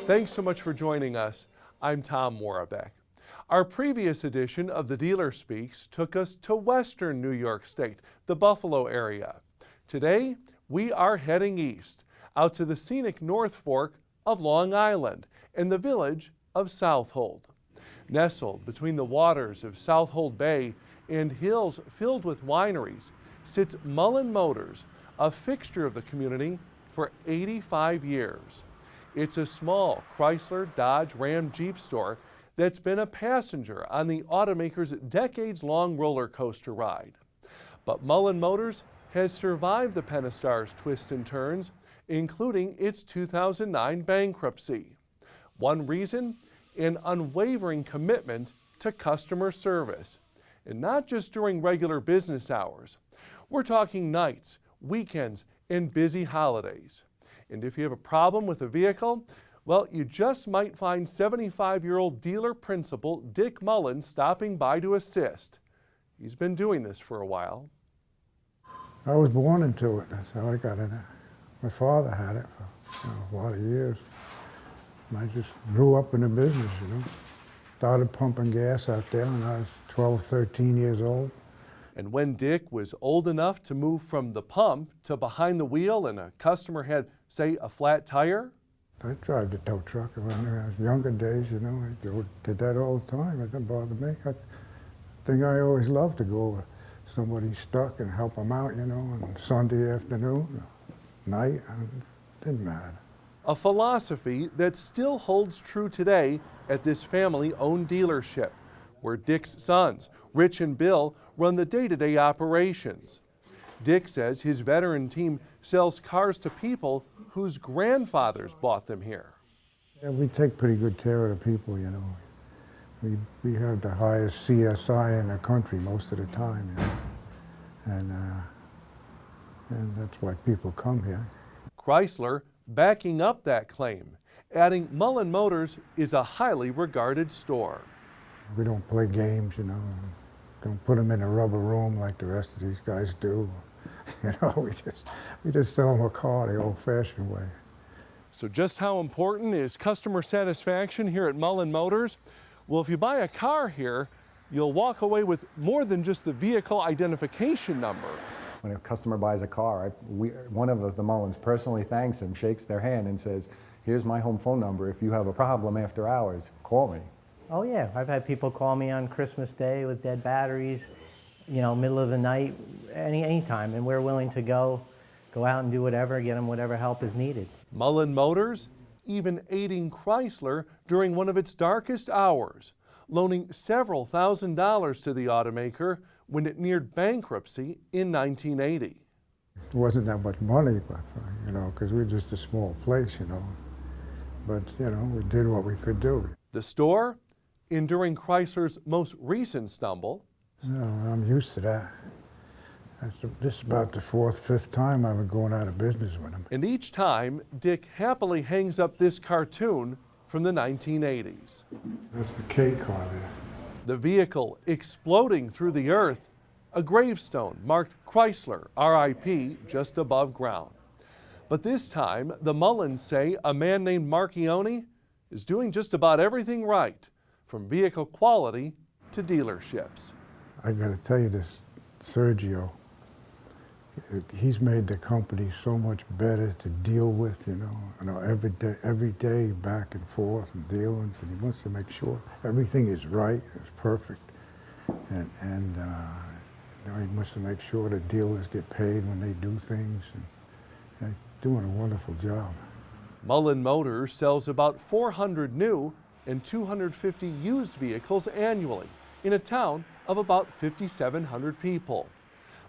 Thanks so much for joining us. I'm Tom Warbeck. Our previous edition of The Dealer Speaks took us to western New York State, the Buffalo area. Today, we are heading east, out to the scenic North Fork of Long Island and the village of Southold. Nestled between the waters of Southold Bay and hills filled with wineries sits Mullen Motors, a fixture of the community for 85 years. It's a small Chrysler, Dodge, Ram, Jeep store that's been a passenger on the automaker's decades-long roller coaster ride. But Mullen Motors has survived the Pentastar's twists and turns, including its 2009 bankruptcy. One reason? An unwavering commitment to customer service, and not just during regular business hours. We're talking nights, weekends, and busy holidays. And if you have a problem with a vehicle, well, you just might find 75-year-old dealer principal Dick Mullen stopping by to assist. He's been doing this for a while. I was born into it. That's how I got in it. My father had it for a lot of years. And I just grew up in the business, Started pumping gas out there when I was 12, 13 years old. And when Dick was old enough to move from the pump to behind the wheel and a customer had, say, a flat tire? I drive the tow truck when I was younger days, I did that all the time. It didn't bother me. I think I always loved to go over somebody stuck and help them out, on Sunday afternoon, night, it didn't matter. A philosophy that still holds true today at this family-owned dealership, where Dick's sons, Rich and Bill, run the day-to-day operations. Dick says his veteran team sells cars to people whose grandfathers bought them here. Yeah, we take pretty good care of the people, We have the highest CSI in the country most of the time, and that's why people come here. Chrysler backing up that claim, adding Mullen Motors is a highly regarded store. We don't play games, Don't put them in a rubber room like the rest of these guys do. We just sell them a car the old-fashioned way. So just how important is customer satisfaction here at Mullen Motors? Well, if you buy a car here, you'll walk away with more than just the vehicle identification number. When a customer buys a car, one of the Mullens personally thanks them, shakes their hand and says, here's my home phone number. If you have a problem after hours, call me. Oh yeah, I've had people call me on Christmas Day with dead batteries, middle of the night, any time, and we're willing to go out and do whatever, get them whatever help is needed. Mullen Motors even aiding Chrysler during one of its darkest hours, loaning several $1,000s to the automaker when it neared bankruptcy in 1980. It wasn't that much money, but, because we were just a small place, But, we did what we could do. The store, enduring Chrysler's most recent stumble. I'm used to that. This is about the fourth, fifth time I've been going out of business with them. And each time, Dick happily hangs up this cartoon from the 1980s. That's the K car there. The vehicle exploding through the earth, a gravestone marked Chrysler, RIP, just above ground. But this time, the Mullens say a man named Marchione is doing just about everything right, from vehicle quality to dealerships. I got to tell you this, Sergio, he's made the company so much better to deal with, every day back and forth and dealings, and he wants to make sure everything is right, it's perfect, and he wants to make sure the dealers get paid when they do things, and he's doing a wonderful job. Mullen Motors sells about 400 new and 250 used vehicles annually in a town of about 5,700 people.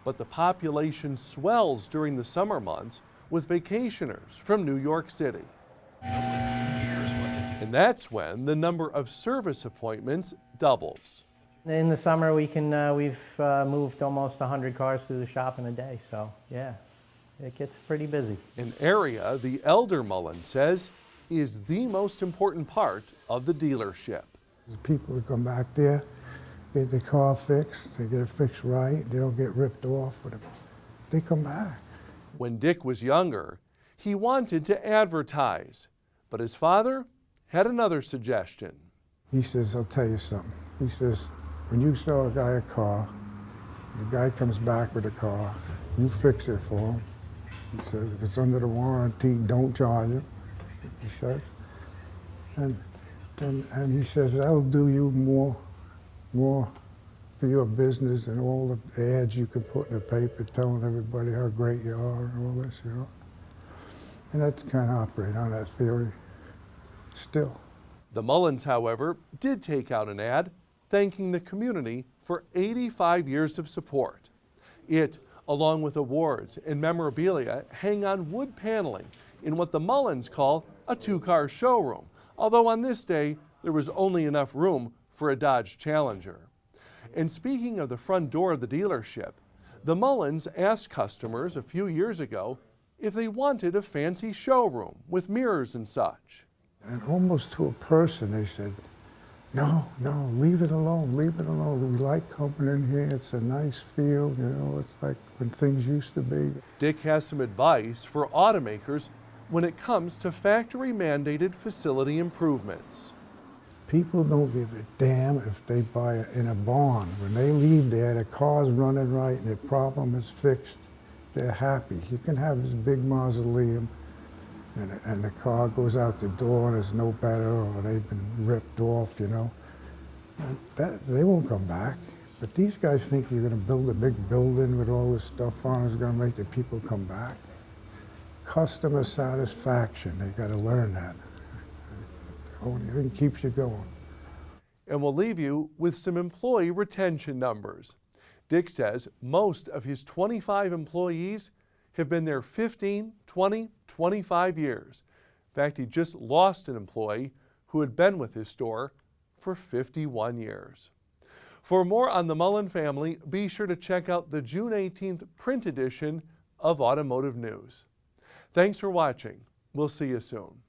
But the population swells during the summer months with vacationers from New York City. And that's when the number of service appointments doubles. In the summer, we've moved almost 100 cars through the shop in a day, so yeah, it gets pretty busy. An area the elder Mullen says is the most important part of the dealership. The people who come back there, get the car fixed, they get it fixed right, they don't get ripped off, they come back. When Dick was younger, he wanted to advertise, but his father had another suggestion. He says, I'll tell you something. He says, when you sell a guy a car, the guy comes back with a car, you fix it for him. He says, if it's under the warranty, don't charge him, he says. And he says, that'll do you more for your business than all the ads you can put in the paper telling everybody how great you are and all this, you know. And that's kind of operate on that theory still. The Mullens, however, did take out an ad thanking the community for 85 years of support. It, along with awards and memorabilia, hang on wood paneling in what the Mullens call a two-car showroom, although on this day there was only enough room for a Dodge Challenger. And speaking of the front door of the dealership, the Mullens asked customers a few years ago if they wanted a fancy showroom with mirrors and such. And almost to a person, they said, no, leave it alone, leave it alone. We like coming in here, it's a nice feel, you know, it's like when things used to be. Dick has some advice for automakers when it comes to factory-mandated facility improvements. People don't give a damn if they buy in a barn. When they leave there, the car's running right and the problem is fixed. They're happy. You can have this big mausoleum and the car goes out the door and it's no better, or they've been ripped off, you know. And they won't come back. But these guys think you're going to build a big building with all this stuff on it is going to make the people come back. Customer satisfaction, they got to learn that. The only thing keeps you going. And we'll leave you with some employee retention numbers. Dick says most of his 25 employees have been there 15, 20, 25 years. In fact, he just lost an employee who had been with his store for 51 years. For more on the Mullen family, be sure to check out the June 18th print edition of Automotive News. Thanks for watching. We'll see you soon.